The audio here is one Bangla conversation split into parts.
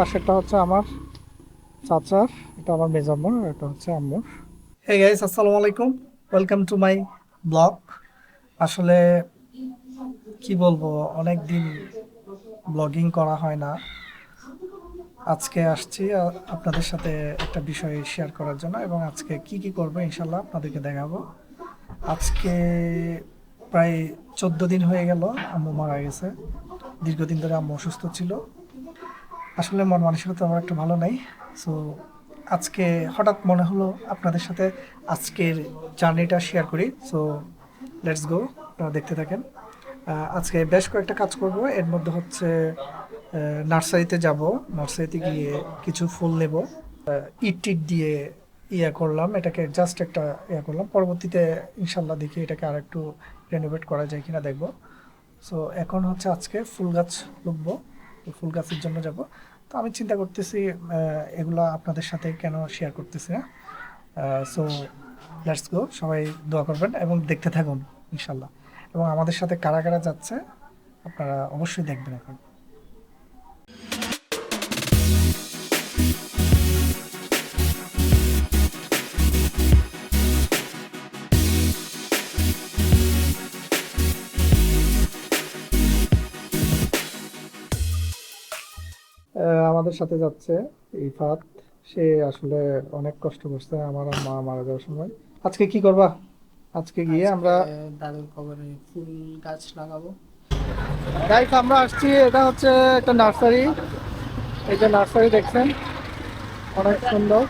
পাশেরটা হচ্ছে আমার চাচার, এটা আমার মেজম্মুর, এটা হচ্ছে আম্মুর। হে গাইস, আসসালামু আলাইকুম, ওয়েলকাম টু মাই ব্লগ। আসলে কি বলবো, অনেক দিন ব্লগিং করা হয় না। আজকে আসছি আপনাদের সাথে একটা বিষয় শেয়ার করার জন্য, এবং আজকে কি কি করবো ইনশাল্লাহ আপনাদেরকে দেখাবো। আজকে প্রায় 14 দিন হয়ে গেল আম্মু মারা গেছে। দীর্ঘদিন ধরে আম্মু অসুস্থ ছিল। আসলে মন মানসিকতা আমার একটু ভালো নাই। সো আজকে হঠাৎ মনে হলো আপনাদের সাথে আজকের জার্নিটা শেয়ার করি। সো লেটস গো, আপনারা দেখতে থাকেন। আজকে বেশ কয়েকটা কাজ করব। এর মধ্যে হচ্ছে নার্সারিতে যাব, নার্সারিতে গিয়ে কিছু ফুল নেব। ইট টিট দিয়ে ইয়া করলাম, এটাকে জাস্ট একটা ইয়া করলাম। পরবর্তীতে ইনশাল্লাহ দেখি এটাকে আর একটু রেনোভেট করা যায় কিনা দেখব। সো এখন হচ্ছে আজকে ফুল গাছ রুখবো, ফুল গাছের জন্য যাব। তো আমি চিন্তা করতেছি এগুলা আপনাদের সাথে কেন শেয়ার করতেছি না। সো লেটস গো, সবাই দোয়া করবেন এবং দেখতে থাকুন ইনশাল্লাহ। এবং আমাদের সাথে কারা কারা যাচ্ছে আপনারা অবশ্যই দেখবেন এখন। আমাদের সাথে যাচ্ছে ইফাত। সে আসলে অনেক কষ্ট করছে আমার মা মারা যাওয়ার সময়। আজকে কি করবা? আজকে গিয়ে আমরা দাদুর কবরে ফুল গাছ লাগাবো। গাইস, আমরা আসছি, এটা হচ্ছে একটা নার্সারি। এই যে নার্সারি দেখছেন, অনেক সুন্দর।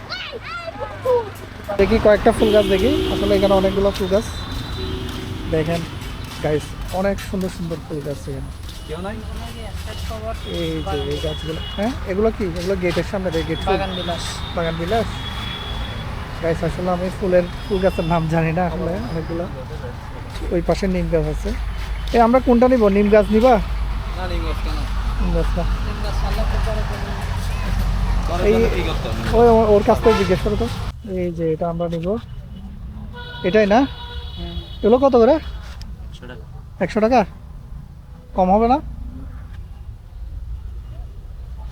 দেখি কয়েকটা ফুল গাছ দেখি, আসলে এখানে অনেকগুলো ফুল গাছ দেখেন গাইস, অনেক সুন্দর সুন্দর ফুল গাছ এখানে। এই যে এই গাছগুলো, হ্যাঁ এগুলো কি, এগুলো গেটের সামনে দেয়, গেট বাগান বিলাস। বাগান বিলাস। গাইস আসলে আমি ফুল গাছের নাম জানি না আসলে অনেকগুলো। ওই পাশে নিম গাছ আছে। আমরা কোনটা নিব, নিম গাছ নিবা? নিম গাছ না, এই ওর কাছ থেকে জিজ্ঞেস করো তো। এই যে এটা আমরা নিব, এটাই না? এগুলো কত করে? 100 টাকা? কম হবে না?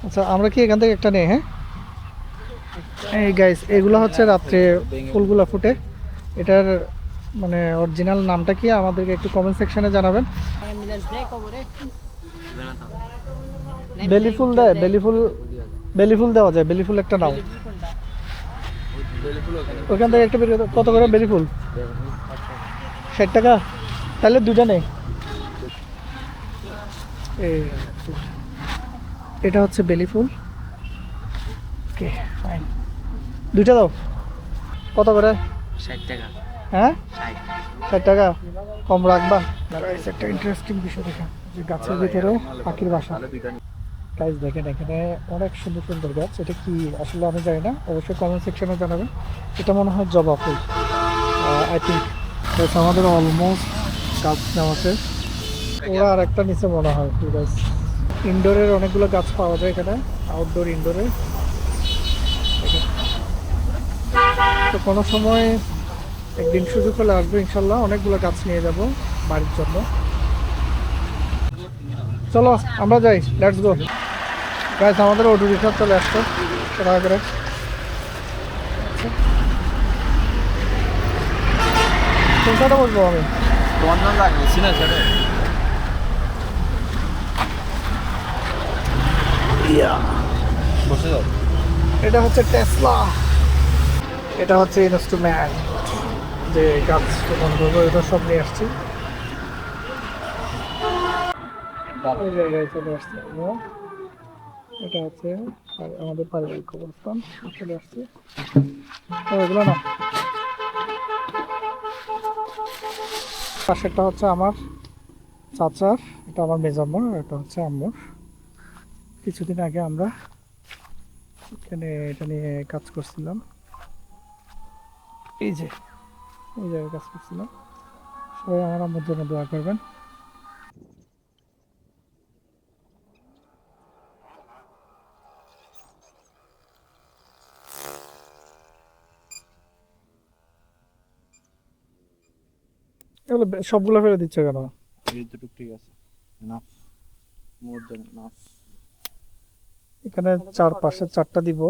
আচ্ছা, আমরা কি এখান থেকে একটা নেই? হ্যাঁ, এই গাইস, এগুলো হচ্ছে রাত্রে ফুলগুলো ফুটে। এটার মানে অরিজিনাল নামটা কি আমাদেরকে একটু কমেন্ট সেকশনে জানাবেন। বেলি ফুল দেয়, বেলি ফুল, বেলি ফুল দেওয়া যায়, বেলি ফুল একটা নাও। ওইখান থেকে একটা বের করে দাও। কত করে বেলি ফুল? 60 টাকা? তাহলে দুইটা নেই। এই এটা হচ্ছে বেলি ফুল। ওকে ফাইন, দুইটা দাও। কত করে? 60 টাকা। হ্যাঁ, 60। 60 টাকা কম রাখবা? একটা ইন্টারেস্টিং বিষয় দেখা, যে গাছের ভিতরেও পাখির বাসা। গাইস দেখেন, এখানে অনেক সুন্দর সুন্দর গাছ। এটা কি আসলে আমি জানি না, অবশ্যই কমেন্ট সেকশনে জানাবেন। এটা মনে হয় জবা ফুল, আই থিঙ্ক। আমাদের অলমোস্ট গাছ নেওয়া শেষ। ওরা আর একটা নিচে মনে হয় ফুল গাছ। ইনডোরের অনেকগুলো গাছ পাওয়া যায় এখানে, আউটডোর ইনডোরে। তো কোনো সময় একদিন সুযোগ হলে আসবো ইনশাল্লাহ, অনেকগুলো গাছ নিয়ে যাব বাড়ির জন্য। চলো আমরা যাই, লেটস গো। গাইস আমাদের অটো রিক্সা চলে আসছে, টাকা করে। কোনটা বলবো আমি? তোমার নাম লাগবে না সেটা। বসে যাও। এটা হচ্ছে টেসলা, এটা হচ্ছে ইনস্ট্রুমেন্ট, যে গাছ রোপণ করবো, এটা সব নিয়ে আসছি। এই জায়গায় চলে আসছে। এটা হচ্ছে আমাদের পারিবারিক কবরস্থান, চলে আসছে। তো এগুলো না, পাশেরটা হচ্ছে আমার চাচার, এটা আমার মেজম্মুর, এটা হচ্ছে আম্মুর। কিছুদিন আগে আমরা এখানে এটা নিয়ে কাজ করছিলাম। এই যে এই জায়গায় কাজ করছিলাম। সবাই আমার আম্মুর জন্য দোয়া করবেন। এগুলো সবগুলো ফেলে দিচ্ছে কেন? যতটুকু ঠিক আছে। নাফ, মোর দেন নাফ। এখানে চারপাশে 4টা দিব,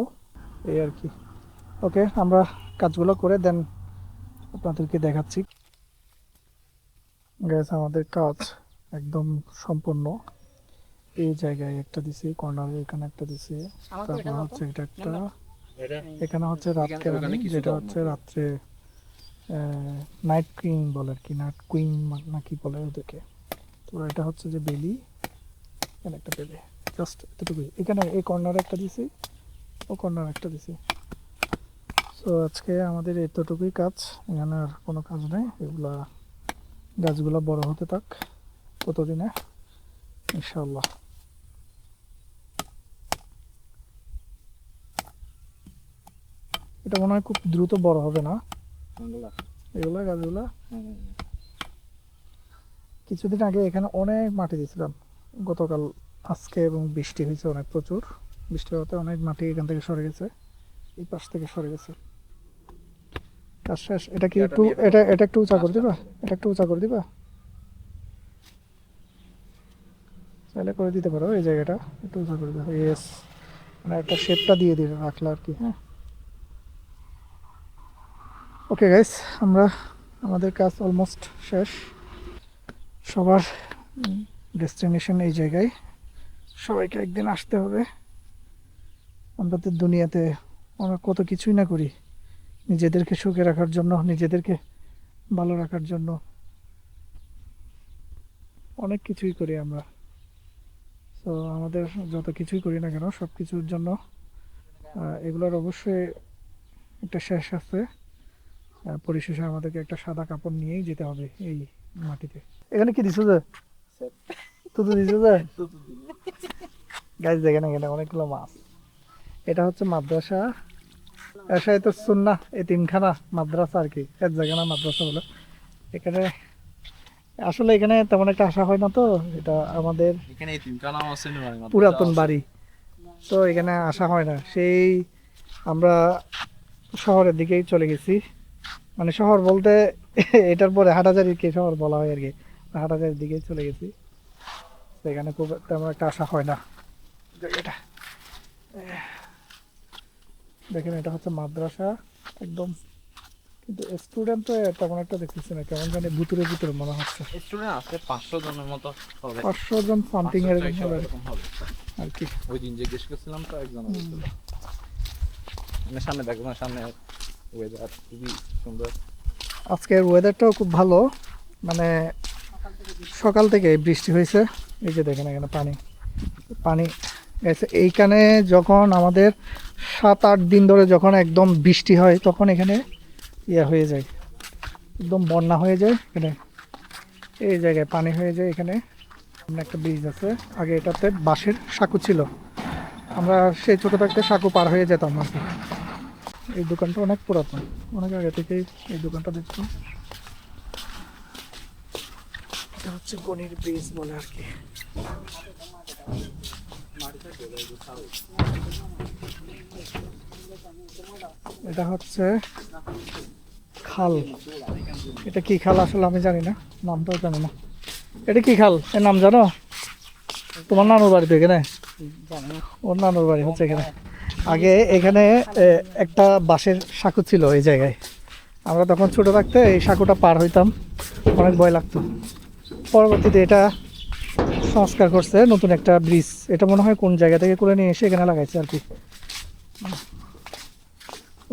এই আর কি। ওকে, আমরা কাজগুলো করে দেন আপনাদেরকে দেখাচ্ছি। গ্যাস আমাদের কাজ একদম সম্পূর্ণ। এই জায়গায় একটা দিছি, কর্নারে এখানে একটা দিছি, তারপর হচ্ছে এটা একটা, এখানে হচ্ছে রাত কেরানি, যেটা হচ্ছে রাত্রে নাইট কুইন বলে আর কি, নাইট কুইন না কি বলে ওদেরকে। তো এটা হচ্ছে যে বেলি, এখানে একটা বেলি, জাস্ট এতটুকুই। এখানে এই কর্নারে একটা দিছি, ও কর্নারে একটা দিছি। সো আজকে আমাদের এতটুকুই কাজ, এখানে আর কোনো কাজ নেই। এগুলা গাছগুলো বড় হতে থাক কতদিনে, ইনশাল্লাহ। এটা মনে হয় খুব দ্রুত বড় হবে না এগুলা গাছগুলা। কিছুদিন আগে এখানে অনেক মাটি দিয়েছিলাম, গতকাল আজকে, এবং বৃষ্টি হয়েছে অনেক, প্রচুর বৃষ্টি হতে অনেক মাটি এখান থেকে সরে গেছে, এই পাশ থেকে সরে গেছে। কাজ শেষ। এটা কি একটু, এটা একটু উঁচা করে দিবা, এটা একটু উঁচা করে দিবা, চাইলে করে দিতে পারো। এই জায়গাটা একটু উঁচা করে দিবা, ইয়েস, মানে একটা শেপটা দিয়ে দিবে রাখলা আর কি। হ্যাঁ, ওকে গাইস, আমাদের কাজ অলমোস্ট শেষ। সবার ডেস্টিনেশন এই জায়গায়, সবাইকে একদিন আসতে হবে। আমরা তো দুনিয়াতে আমরা কত কিছুই না করি নিজেদেরকে সুখে রাখার জন্য, নিজেদেরকে ভালো রাখার জন্য, অনেক কিছুই করি আমরা। তো আমাদের যত কিছুই করি না কেন, সব কিছুর জন্য এগুলোর অবশ্যই একটা শেষ আছে। পরিশেষে আমাদেরকে একটা সাদা কাপড় নিয়েই যেতে হবে এই মাটিতে। এখানে কি দিছো যে তুতু দিছো যে গাছ, দেখেন এখানে অনেকগুলো মাছ। এটা হচ্ছে মাদ্রাসা, এসাই তো সুন্নাহ এতিমখানা মাদ্রাসা আর কি, এক জায়গা না মাদ্রাসা বলে। এখানে আসলে এখানে তেমন একটা আসা হয় না, তো এটা আমাদের এখানে এতিমখানা আছে না, পুরাতন বাড়ি, তো এখানে আসা হয় না। সেই আমরা শহরের দিকেই চলে গেছি, মানে শহর বলতে এটার পরে হাটাজারিকে শহর বলা হয় আর কি, হাটাজারির দিকেই চলে গেছি। তো এখানে খুব তেমন একটা আসা হয় না। এটা দেখেন, এটা হচ্ছে মাদ্রাসা একদম, কিন্তু স্টুডেন্ট তো তেমন একটা দেখতেছি না, কেমন জানি ভিতরে ভিতরে মনে হচ্ছে। স্টুডেন্ট আছে 500 জনের মতো হবে, 500 জন সামথিং এরকম হবে এরকম হবে আর কি। ওই দিন জিজ্ঞেস করছিলাম তো একজন বলছিল। মানে সামনে দেখো না, সামনে ওয়েদার খুবই সুন্দর। আজকের ওয়েদারটাও খুব ভালো, মানে সকাল থেকে বৃষ্টি হয়েছে। এই যে দেখেন এখানে পানি পানি গেছে। এইখানে যখন আমাদের 7-8 দিন ধরে যখন একদম বৃষ্টি হয়, তখন এখানে ইয়ে হয়ে যায়, একদম বন্যা হয়ে যায় এখানে। এই জায়গায় পানি হয়ে যায়। এখানে একটা ব্রিজ আছে, আগে এটাতে বাঁশের সাঁকো ছিল, আমরা সেই ছোটো থাকতে সাঁকো পার হয়ে যেতাম আর কি। এই দোকানটা অনেক পুরাতন, অনেক আগে থেকেই এই দোকানটা দেখতাম। এটা হচ্ছে গনির ব্রিজ বলে আর কি। এটা হচ্ছে খাল, এটা কি খাল আসলে আমি জানি না, নামটাও জানি না। এটা কি খাল, এর নাম জানো? তোমার নানুর বাড়ি তো এখানে, ওর নানুর বাড়ি হচ্ছে এখানে। আগে এখানে একটা বাঁশের সাঁকো ছিল এই জায়গায়, আমরা তখন ছোট থাকতে এই সাঁকোটা পার হইতাম, অনেক ভয় লাগতো। পরবর্তীতে এটা সংস্কার করছে, নতুন একটা ব্রিজ, এটা মনে হয় কোন জায়গা থেকে করে নিয়ে এসে এখানে লাগাইছে আর কি।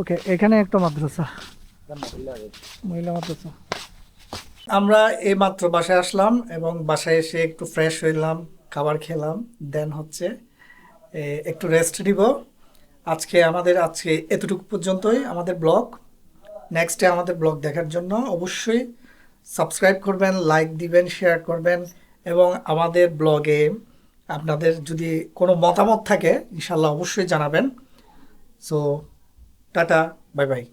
ওকে, এখানে একটা মাদ্রাসা, মহিলা মাদ্রাসা। আমরা এই মাত্র বাসায় আসলাম, এবং বাসায় এসে একটু ফ্রেশ হইলাম, খাবার খেলাম, দেন হচ্ছে একটু রেস্ট নিব। আজকে এতটুকু পর্যন্তই আমাদের ব্লগ। নেক্সটে আমাদের ব্লগ দেখার জন্য অবশ্যই সাবস্ক্রাইব করবেন, লাইক দিবেন, শেয়ার করবেন, এবং আমাদের ব্লগে আপনাদের যদি কোনো মতামত থাকে ইনশাল্লাহ অবশ্যই জানাবেন। So tata, bye bye.